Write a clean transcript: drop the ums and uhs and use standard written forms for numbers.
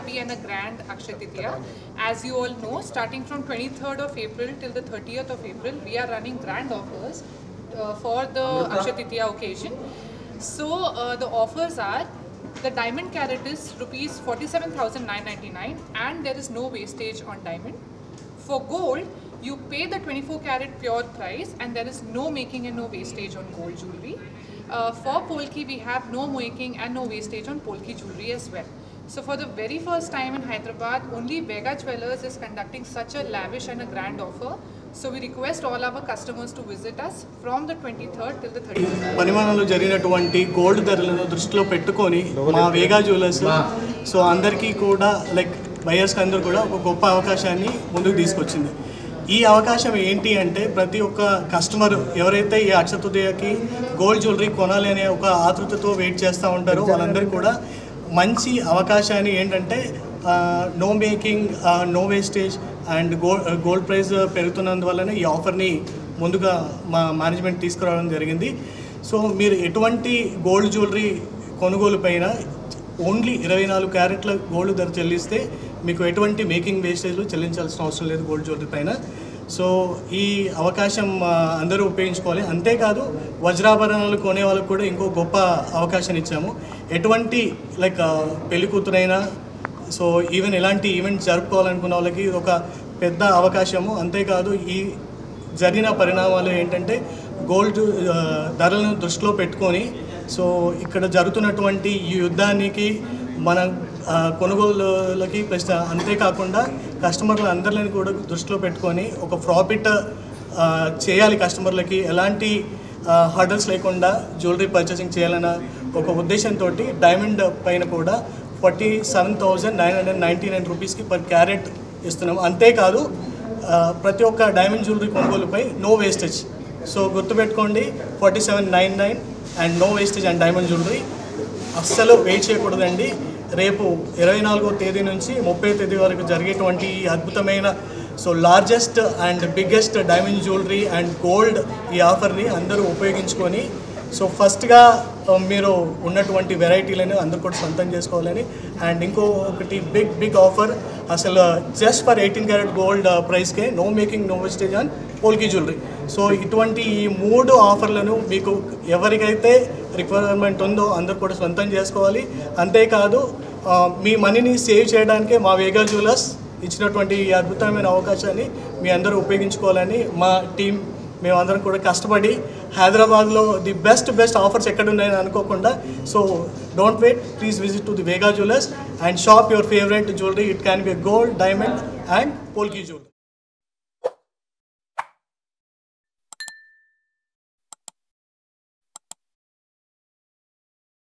be a grand Akshaya Tritiya. As you all know, starting from 23rd of April till the 30th of April, we are running grand offers for the Akshaya Tritiya occasion. So the offers are, the diamond carat is rupees 47,999 and there is no wastage on diamond. For gold, you pay the 24 carat pure price and there is no making and no wastage on gold jewelry. For Polki, we have no making and no wastage on Polki jewelry as well. So for the very first time in Hyderabad, only Vega Jewellers is conducting such a lavish and a grand offer. So we request all our customers to visit us from the 23rd till the 30th. పరిమాణంలో జరిగినటువంటి gold ధరలను దృష్టిలో పెట్టుకొని మా వేగా jewellers so అందరికీ కూడా like బయర్స్కి అందరూ కూడా ఒక గొప్ప అవకాశాన్ని ముందుకు తీసుకొచ్చింది. ఈ అవకాశం ఏంటి అంటే ప్రతి ఒక్క కస్టమర్ ఎవరైతే ఈ అక్షయ తృతీయకి గోల్డ్ జ్యువెలరీ కొనాలి అనే ఒక ఆతృతతో వెయిట్ చేస్తూ ఉంటారో వాళ్ళందరికీ కూడా మంచి అవకాశాన్ని ఏంటంటే no making, no wastage and gold price పెరుగుతున్నందువల్లనే ఈ ఆఫర్ని ముందుగా మా మేనేజ్మెంట్ తీసుకురావడం జరిగింది. సో మీరు ఎటువంటి గోల్డ్ జ్యువెలరీ కొనుగోలు పైన ఓన్లీ 24 క్యారెట్ల గోల్డ్ ధర చెల్లిస్తే మీకు ఎటువంటి మేకింగ్ వేస్టేజ్లు చెల్లించాల్సిన అవసరం లేదు గోల్డ్ జ్యువెలరీ పైన. సో ఈ అవకాశం అందరూ ఉపయోగించుకోవాలి. అంతేకాదు వజ్రాభరణాలు కొనే వాళ్ళకు కూడా ఇంకో గొప్ప అవకాశం ఇచ్చాము. ఎటువంటి లైక్ పెళ్లి కూతురైనా సో ఈవెన్ ఇలాంటి ఈవెంట్ జరుపుకోవాలనుకున్న వాళ్ళకి ఇది ఒక పెద్ద అవకాశము. అంతేకాదు ఈ జరిగిన పరిణామాలు ఏంటంటే గోల్డ్ ధరలను దృష్టిలో పెట్టుకొని సో ఇక్కడ జరుగుతున్నటువంటి ఈ యుద్ధానికి మన కొనుగోలులకి ప్లస్ అంతేకాకుండా కస్టమర్ల అందరిని కూడా దృష్టిలో పెట్టుకొని ఒక ప్రాఫిట్ చేయాలి, కస్టమర్లకి ఎలాంటి హర్డల్స్ లేకుండా జ్యువెలరీ పర్చేసింగ్ చేయాలన్న ఒక ఉద్దేశంతో డైమండ్ పైన కూడా 47,999 రూపీస్కి పర్ క్యారెట్ ఇస్తున్నాం. అంతేకాదు ప్రతి ఒక్క డైమండ్ జ్యువెలరీ కొనుగోలుపై నో వేస్టేజ్. సో గుర్తుపెట్టుకోండి 4799 and no wastage and diamond jewellery. అస్సలు వెయిట్ చేయకూడదండి. రేపు 24వ తేదీ నుంచి 30వ తేదీ వరకు జరిగేటువంటి ఈ అద్భుతమైన so largest and biggest diamond jewellery and gold ఈ ఆఫర్ని అందరూ ఉపయోగించుకొని సో ఫస్ట్గా మీరు ఉన్నటువంటి వెరైటీలను అందరూ కూడా సొంతం చేసుకోవాలని. అండ్ ఇంకొకటి బిగ్ ఆఫర్, అసలు జస్ట్ ఫర్ 18 క్యారెట్ గోల్డ్ ప్రైస్కే no making, no wastage on polki jewellery. So ఇటువంటి ఈ 3 ఆఫర్లను మీకు ఎవరికైతే రిక్వైర్మెంట్ ఉందో అందరూ కూడా సొంతం చేసుకోవాలి. అంతేకాదు మీ మనీని సేవ్ చేయడానికే మా వేగా జ్యువెలర్స్ ఇచ్చినటువంటి ఈ అద్భుతమైన అవకాశాన్ని మీ అందరూ ఉపయోగించుకోవాలని మా టీం మేమందరం కూడా కష్టపడి హైదరాబాద్లో ది బెస్ట్ ఆఫర్స్ ఎక్కడ ఉన్నాయని అనుకోకుండా so don't wait, please visit to the Vega jewellers and shop your favourite jewellery. It can be gold, diamond and polki jewellery.